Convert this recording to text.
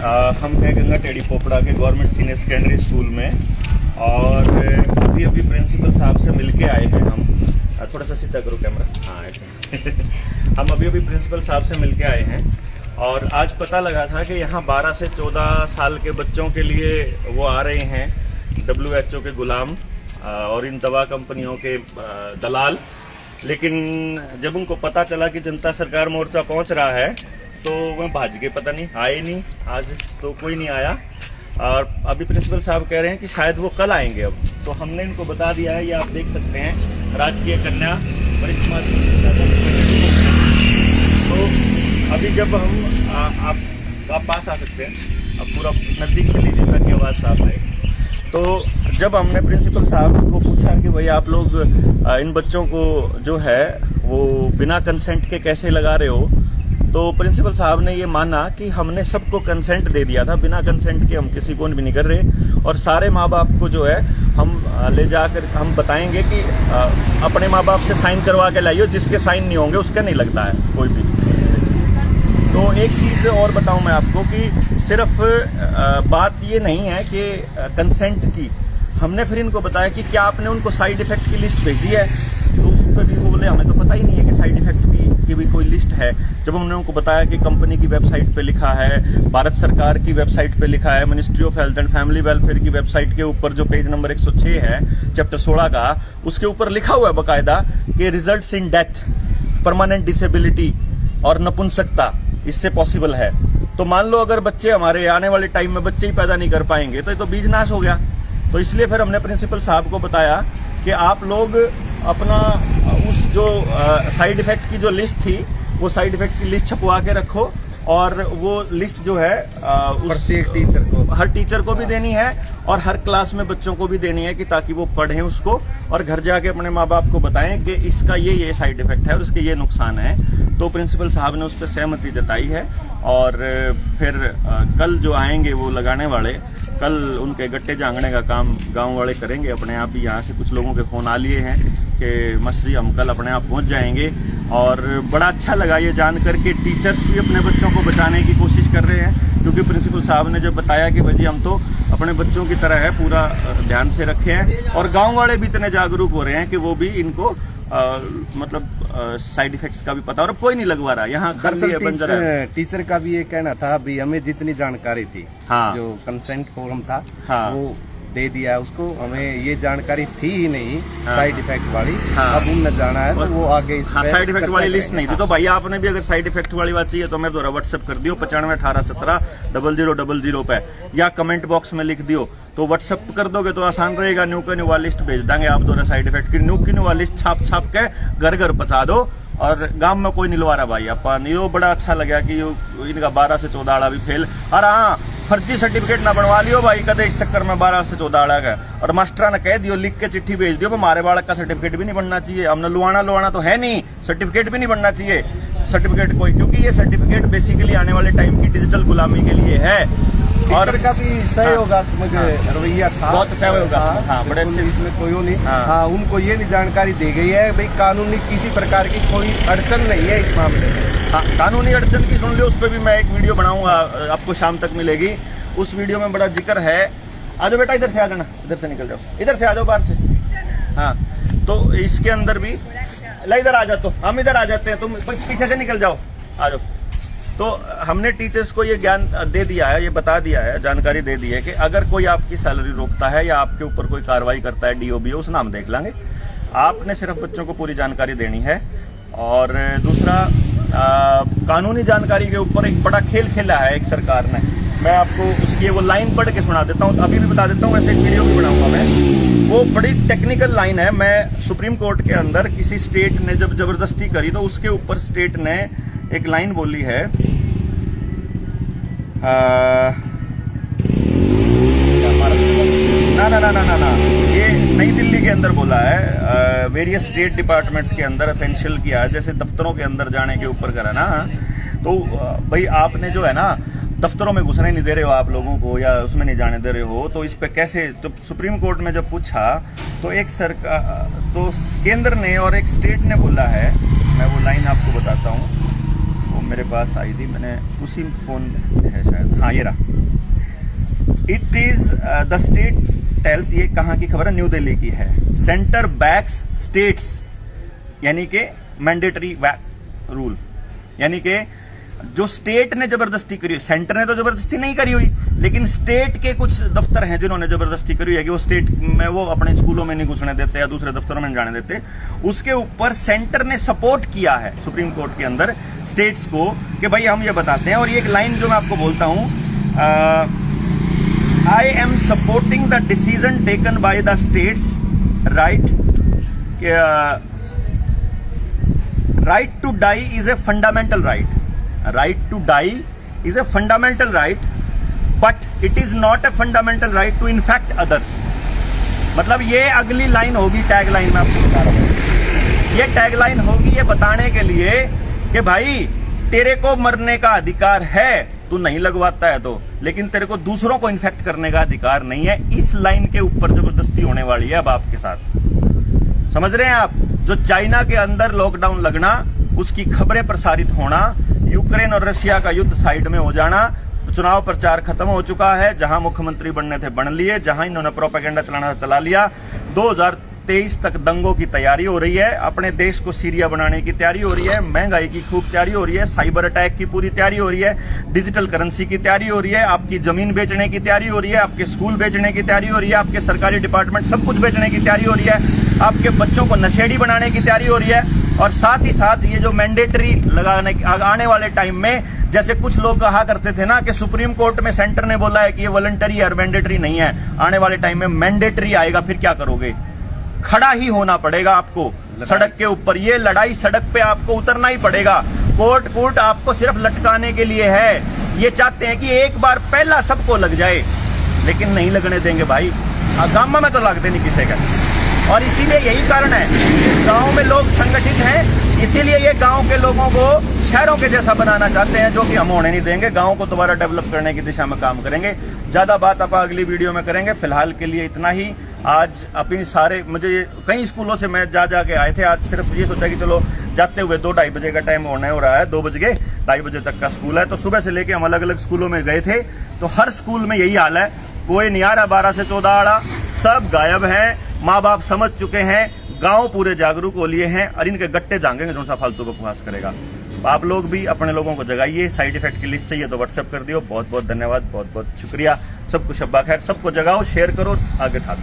हम हैं गंगा टेड़ी पोपड़ा के गवर्नमेंट सीनियर सेकेंडरी स्कूल में और अभी प्रिंसिपल साहब से मिलके आए हैं हम। थोड़ा सा सीधा करो कैमरा, हाँ ऐसे हम अभी प्रिंसिपल साहब से मिलके आए हैं और आज पता लगा था कि यहाँ 12 से 14 साल के बच्चों के लिए वो आ रहे हैं WHO के गुलाम और इन दवा कंपनियों के दलाल। लेकिन जब उनको पता चला कि जनता सरकार मोर्चा पहुँच रहा है तो वह भाज गए, पता नहीं आए नहीं, आज तो कोई नहीं आया। और अभी प्रिंसिपल साहब कह रहे हैं कि शायद वो कल आएंगे। अब तो हमने इनको बता दिया है, ये आप देख सकते हैं राजकीय कन्या वरिष्ठ माध्यमिक विद्यालय। तो अभी जब हम आप पास आ सकते हैं, अब पूरा नज़दीक से लीजिए ताकि आवाज़ साफ आए। तो जब हमने प्रिंसिपल साहब को पूछा कि भाई आप लोग इन बच्चों को जो है वो बिना कंसेंट के कैसे लगा रहे हो, तो प्रिंसिपल साहब ने ये माना कि हमने सबको कंसेंट दे दिया था, बिना कंसेंट के हम किसी को भी नहीं कर रहे। और सारे माँ बाप को जो है हम ले जाकर हम बताएंगे कि अपने माँ बाप से साइन करवा के लाइयो, जिसके साइन नहीं होंगे उसका नहीं लगता है कोई भी। तो एक चीज़ और बताऊं मैं आपको कि सिर्फ बात ये नहीं है कि कंसेंट की, हमने फिर इनको बताया कि क्या आपने उनको साइड इफेक्ट की लिस्ट भेजी है, तो उस पर भी वो बोले हमें तो पता ही नहीं है कि साइड इफेक्ट की भी कोई लिस्ट है। जब हमने उनको बताया कि कंपनी की वेबसाइट पे लिखा है, भारत सरकार की वेबसाइट पे लिखा है, ministry of health and family welfare की वेबसाइट के ऊपर जो पेज नंबर 106 है चैप्टर 16 का, उसके ऊपर लिखा हुआ है बाकायदा कि results in death, permanent disability और नपुंसकता इससे पॉसिबल है। तो मान लो अगर बच्चे हमारे आने वाले टाइम में बच्चे ही पैदा नहीं कर पाएंगे तो ये तो बीज नाश हो गया। तो इसलिए फिर हमने प्रिंसिपल साहब को बताया कि आप लोग अपना उस जो साइड इफेक्ट की जो लिस्ट थी वो साइड इफेक्ट की लिस्ट छपवा के रखो और वो लिस्ट जो है प्रत्येक टीचर को, हर टीचर को भी देनी है और हर क्लास में बच्चों को भी देनी है कि ताकि वो पढ़ें उसको और घर जाके अपने माँ बाप को बताएं कि इसका ये साइड इफेक्ट है और इसके ये नुकसान है। तो प्रिंसिपल साहब ने उस पर सहमति जताई है और फिर कल जो आएंगे वो लगाने वाले, कल उनके गट्टे जांगने का काम गांव वाले करेंगे अपने आप ही। यहाँ से कुछ लोगों के फ़ोन आ लिए हैं कि मस्री हम कल अपने आप पहुँच जाएंगे और बड़ा अच्छा लगा ये जानकर के टीचर्स भी अपने बच्चों को बचाने की कोशिश कर रहे हैं, क्योंकि प्रिंसिपल साहब ने जब बताया कि भाई हम तो अपने बच्चों की तरह है, पूरा ध्यान से रखे हैं। और गाँव वाले भी इतने जागरूक हो रहे हैं कि वो भी इनको मतलब साइड इफेक्ट्स का भी पता और अब कोई नहीं लगवा रहा यहाँ। टीचर का भी ये कहना था भी हमें जितनी जानकारी थी, हाँ, जो कंसेंट फॉर्म था, हाँ, वो दे दिया उसको, हमें ये जानकारी थी ही नहीं, हाँ, साइड इफेक्ट वाली, हाँ, अब उनने जाना है तो वो आगे इस हाँ, साइड इफेक्ट वाली लिस्ट नहीं थी। तो भाई आपने भी अगर साइड इफेक्ट वाली बात चाहिए तो मैं द्वारा व्हाट्सएप कर दियो 95 18 17 0000 पे, या कमेंट बॉक्स में लिख दियो। तो व्हाट्सएप कर दोगे तो आसान रहेगा, न्यू के न्यू वाली लिस्ट भेज देंगे आप द्वारा साइड इफेक्ट की न्यू वाली लिस्ट छाप के घर घर पहुंचा दो। और गांव में कोई निलवा रहा भाई अपन, यो बड़ा अच्छा लगा कि इनका 12 से 14 आड़ा भी फेल। और हाँ, फर्जी सर्टिफिकेट ना बनवा लियो भाई कदे इस चक्कर में 12 से 14 आड़ा का। और मास्टरा ने कह दियो, लिख के चिट्ठी भेज दियो, हमारे बालक का सर्टिफिकेट भी नहीं बनना चाहिए, हमने लुआना तो है नहीं, सर्टिफिकेट भी नहीं बनना चाहिए सर्टिफिकेट कोई, क्योंकि ये सर्टिफिकेट बेसिकली आने वाले टाइम की डिजिटल गुलामी के लिए है। और का भी सहयोग मुझे रवैया था, बहुत सहयोग, हाँ, बड़े अच्छे, इसमें कोई नहीं। हाँ, उनको ये भी जानकारी दी गई है भाई कानूनी किसी प्रकार की कोई अड़चन नहीं है इस मामले में। हाँ, कानूनी अड़चन की सुन लियो, उस पर भी मैं एक वीडियो बनाऊंगा, आपको शाम तक मिलेगी। उस वीडियो में बड़ा जिक्र है। आ जाओ बेटा, इधर से आ जाना, इधर से निकल जाओ, इधर से आ जाओ बाहर से। हाँ, तो इसके अंदर भी इधर आ जाओ, हम इधर आ जाते हैं, तुम पीछे से निकल जाओ, आ जाओ। तो हमने टीचर्स को ये ज्ञान दे दिया है, ये बता दिया है, जानकारी दे दी है कि अगर कोई आपकी सैलरी रोकता है या आपके ऊपर कोई कार्रवाई करता है, DOBO, उस नाम देख लेंगे। आपने सिर्फ बच्चों को पूरी जानकारी देनी है। और दूसरा, कानूनी जानकारी के ऊपर एक बड़ा खेल खेला है एक सरकार ने। मैं आपको उसकी वो लाइन पढ़ के सुना देता हूँ, अभी भी बता देता हूँ, वैसे एक वीडियो भी बनाऊंगा मैं। वो बड़ी टेक्निकल लाइन है। मैं सुप्रीम कोर्ट के अंदर किसी स्टेट ने जब जबरदस्ती करी तो उसके ऊपर स्टेट ने एक लाइन बोली है, ना, ये नई दिल्ली के अंदर बोला है, वेरियस स्टेट डिपार्टमेंट्स के अंदर एसेंशियल किया है, जैसे दफ्तरों के अंदर जाने के ऊपर करा ना। तो भाई आपने जो है ना दफ्तरों में घुसने नहीं दे रहे हो आप लोगों को, या उसमें नहीं जाने दे रहे हो, तो इस पे कैसे, जब सुप्रीम कोर्ट में जब पूछा तो एक सरकार, तो केंद्र ने और एक स्टेट ने बोला है, मैं वो लाइन आपको बताता हूँ, वो मेरे पास आई थी, मैंने उसी फोन में है शायद, हाँ ये रहा। It is the state tells, ये कहाँ की खबर है, न्यू दिल्ली की है। सेंटर बैक्स स्टेट्स, यानी कि मैंडेटरी रूल, यानी कि जो स्टेट ने जबरदस्ती करी, सेंटर ने तो जबरदस्ती नहीं करी हुई, लेकिन स्टेट के कुछ दफ्तर हैं जिन्होंने जबरदस्ती करी है कि वो स्टेट में वो अपने स्कूलों में नहीं घुसने देते या दूसरे दफ्तरों में नहीं जाने देते। उसके ऊपर सेंटर ने सपोर्ट किया है सुप्रीम कोर्ट के अंदर स्टेट्स को कि भाई हम ये बताते हैं। और ये एक लाइन जो मैं आपको बोलता हूं, I am supporting the decision taken by the state's right to die is a fundamental right. Right to die is a fundamental right, but it is not a fundamental right to infect others। मतलब ये अगली line होगी, tag line में आपको बता रहा हूं, ये टैग लाइन होगी ये बताने के लिए कि भाई तेरे को मरने का अधिकार है, तू नहीं लगवाता है तो, लेकिन तेरे को दूसरों को इन्फेक्ट करने का अधिकार नहीं है। इस लाइन के ऊपर जबरदस्ती होने वाली है अब आपके साथ, समझ रहे हैं आप? जो चाइना के अंदर लॉकडाउन लगना, उसकी खबरें प्रसारित होना, यूक्रेन और रशिया का युद्ध साइड में हो जाना, चुनाव प्रचार खत्म हो चुका है, जहां मुख्यमंत्री बनने थे बन लिए, जहां इन्होंने प्रोपेगेंडा चलाना था चला लिया। 2023 तक दंगों की तैयारी हो रही है, अपने देश को सीरिया बनाने की तैयारी हो रही है, महंगाई की खूब तैयारी हो रही है, साइबर अटैक की पूरी तैयारी हो रही है, डिजिटल करेंसी की तैयारी हो रही है, आपकी जमीन बेचने की तैयारी हो रही है, आपके स्कूल बेचने की तैयारी हो रही है, आपके सरकारी डिपार्टमेंट सब कुछ बेचने की तैयारी हो रही है, आपके बच्चों को नशेड़ी बनाने की तैयारी हो रही है। और साथ ही साथ ये जो मैंडेटरी लगाने आने वाले टाइम में, जैसे कुछ लोग कहा करते थे ना कि सुप्रीम कोर्ट में सेंटर ने बोला है कि ये वॉलंटरी है, मैंडेटरी नहीं है, आने वाले टाइम में मैंडेटरी आएगा, फिर क्या करोगे? खड़ा ही होना पड़ेगा आपको सड़क के ऊपर, ये लड़ाई सड़क पे आपको उतरना ही पड़ेगा। कोर्ट आपको सिर्फ लटकाने के लिए है, ये चाहते हैं कि एक बार पहला सबको लग जाए, लेकिन नहीं लगने देंगे भाई, गामा में तो लगते नहीं किसी का। और इसीलिए यही कारण है गांव में लोग संगठित हैं, इसीलिए ये गांव के लोगों को शहरों के जैसा बनाना चाहते हैं, जो कि हम होने नहीं देंगे। गांव को दोबारा डेवलप करने की दिशा में काम करेंगे। ज्यादा बात आप अगली वीडियो में करेंगे, फिलहाल के लिए इतना ही। आज अपनी सारे, मुझे कई स्कूलों से मैं जा के आए थे, आज सिर्फ ये सोचा कि चलो जाते हुए 2-2:30 बजे का टाइम होने हो रहा है, 2 बज गए, 2:30 बजे तक का स्कूल है। तो सुबह से लेके हम अलग अलग स्कूलों में गए थे, तो हर स्कूल में यही हाल है, कोई नहीं आ रहा 12 से 14 आड़ा, सब गायब हैं। माँ बाप समझ चुके हैं, गांव पूरे जागरूक हो लिए हैं, और इनके गट्टे जाएंगे जो सा फालतू बकवास करेगा। आप लोग भी अपने लोगों को जगाइए। साइड इफेक्ट की लिस्ट चाहिए तो व्हाट्सएप कर दियो। बहुत बहुत धन्यवाद, बहुत बहुत शुक्रिया। सब कुछ शब्बा खैर, सबको जगाओ, शेयर करो, आगे था।